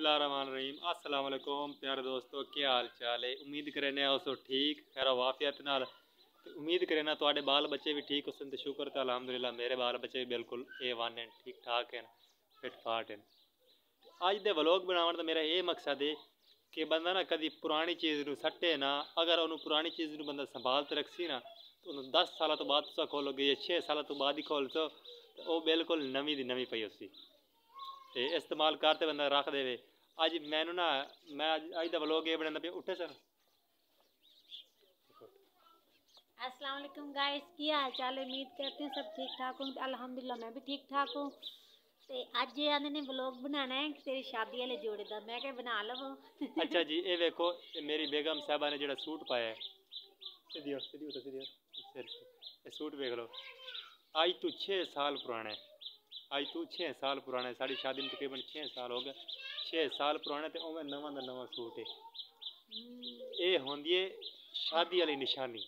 बिस्मिल्लाहिर्रहमानिर्रहीम। अस्सलाम वालेकुम प्यारे दोस्तों, क्या हाल चाल है। उम्मीद करें सो ठीक खैर वाफियत नाल। उम्मीद करें थोड़े बाल बच्चे भी ठीक हो। शुक्र तो अलहमदुलिल्लाह मेरे बाल बच्चे भी बिल्कुल A1 हैं, ठीक ठाक हैं, फिट फाट हैं। अज दे व्लॉग बनाने का मेरा ये मकसद है कि बंदा ना कभी पुरानी चीज़ को सट्टे ना, अगर उन्होंने पुरानी चीज़ को बंदा संभाल के रखसी ना तो 10 साल तो बाद तुसा खोलोगे या 6 साल तो बाद ही खोल सो तो वो बिल्कुल नवी दी नवी पई उसी ते इस्तेमाल करते बंदा रख देवे। अज मैनू ना मैं अज दा व्लॉग ये बनाना पे उठे सर। अस्सलाम वालेकुम गाइस, की हाल चाल है। उम्मीद करते हैं सब ठीक ठाक हों। अल्हम्दुलिल्लाह मैं भी ठीक ठाक हूँ। ते अज ये आंदे ने व्लॉग बनाना है तेरी शादी वाले जोड़े दा। मैं क्या बना लवो। अच्छा जी, ये देखो मेरी बेगम साहबा ने जो सूट पाया है, सीधी ये सूट देख लो। आज तू 6 साल पुराना है, आज तू 6 साल पुराना है। साड़ी शादी में तकरीबन 6 साल हो गए। 6 साल पुराना तो उमें नवा का नवा सूट है। ये होंदी है शादी वाली निशानी,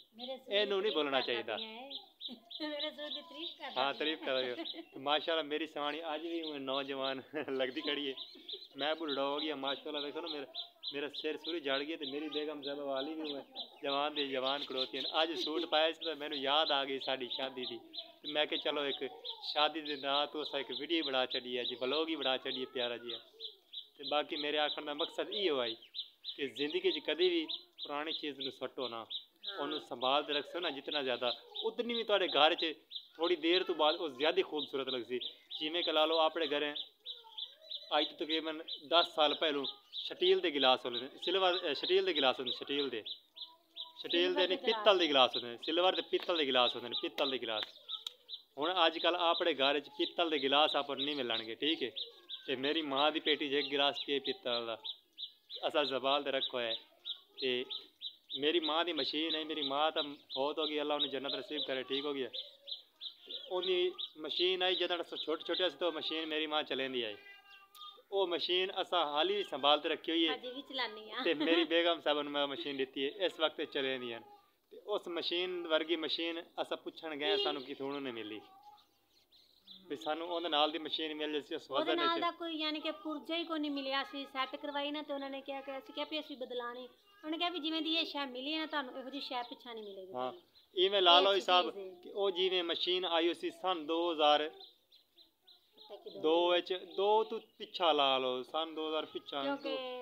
इनू नहीं बोलना चाहिए। हाँ तारीफ कर रहे हो माशाल्लाह। मेरी सवानी आज भी नौजवान लगती खड़ी है। मैं बुढ़ा हो गया माशाल्लाह। देखो ना मेरा सिर सूरी जड़ गया तो मेरी बेगम साहब वाली भी मैं जवान दे जवान खड़ोती है। अज सूट पाया तो मैंने याद आ गई साड़ी शादी की। तो मैं क्या चलो एक शादी के ना तो अस एक वीडियो बना चढ़ी जी, व्लॉग ही बना चढ़िए प्यारा जी। तो बाकी मेरे आखन का मकसद ये हुआ कि जिंदगी कभी भी पुरानी चीज़ में सट्टो ना, उन्होंने संभाल के रखो ना जितना ज़्यादा उतनी भी थोड़े घर च थोड़ी देर तो बाद वो ज़्यादा खूबसूरत लगती। जिमें कि ला लो अपने घर अज तो तकरीबन 10 साल पहलू स्टील के गिलास होते, सिल्वर स्टील के गिलास होते, स्टील के नहीं पित्तल के गिलास होते, सिल्वर के पित्तल के गिलास होते, पित्तल के गिलास। हुण अजकल अपने घर पित्तल के गिलास आप नहीं मिलणगे, ठीक है। तो मेरी माँ की पेटी च एक गिलास पे पित्तल का असा संभाल रखो है। तो मेरी माँ की मशीन है, मेरी माँ तो फौत हो गई, अल्लाह उन्हें जन्नत नसीब करे, ठीक हो गया। उन्हीं मशीन आई जद छोटे छोटे तो मशीन मेरी माँ चलेंदी आई। वो मशीन असा हाल ही संभाल के रखी हुई है। ते मेरी बेगम साहब ने मशीन दी है, इस वक्त चले दी। उस मशीन वर्गी मशीन असा पुछण गए सानू कितों नहीं मिली। सानू उहदे नाल दी मशीन मिल जैसी उस वजन नाल दा कोई यानी कि पुर्जा ही कोई नहीं मिलिया। असी सैट करवाई ना तो उन्होंने क्या कि असी क्या भी असी बदलानी। उन्होंने कहा भी जिवें दी ये शै मिली है तुहानू इहो जी शै पिछा नहीं मिलेगी। हाँ इवें ला लो हिसाब कि ओ जिवें मशीन आई उसी सन 2002 दो तो पिछा ला लो, सन 2000 पिछा,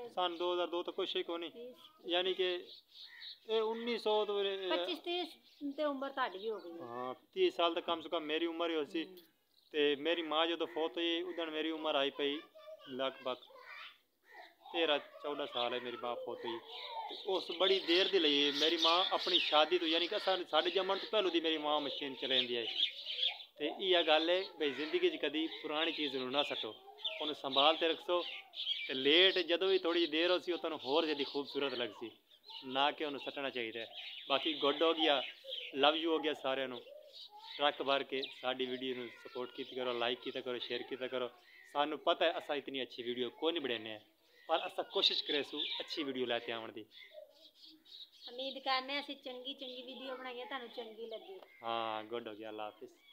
सन 2002 तो कुछ ही को नहीं, यानी कि 1900 तो 25-30 उम्र ताड़ी भी हो गई। हाँ 30 साल तक कम से कम मेरी उम्र ही हो सी। ते मेरी माँ जो फौत हुई उदन मेरी उम्र आई पई लगभग 13-14 साल है। मेरी माँ फौत हुई उस बड़ी देर दी लई मेरी माँ अपनी शादी तो यानी कि साढ़े जमन तो पहलू दी मेरी माँ मशीन चलेंदी है। तो यह गल है भाई जिंदगी कभी पुरानी चीज़ ना सट्टो, उन्हें संभाल के रखो। तो लेट जदों भी थोड़ी देर हो सी तुम होर ज़्यादा खूबसूरत लगती, ना कि उन्हें सट्टना चाहिए। बाकी गुड हो गया, लव यू हो गया सारे ट्रक भर के साड़ी वीडियो में सपोर्ट की करो, लाइक किया करो, शेयर किया करो। सानू पता है असा इतनी अच्छी वीडियो कोई नहीं बनाने पर असा कोशिश करे सू अच्छी वीडियो लैके आवन दी। उम्मीद करने चंगी वीडियो बनाइए तुहानू चंगी लगी। हाँ गुड हो गया, अल्लाह हाफिज़।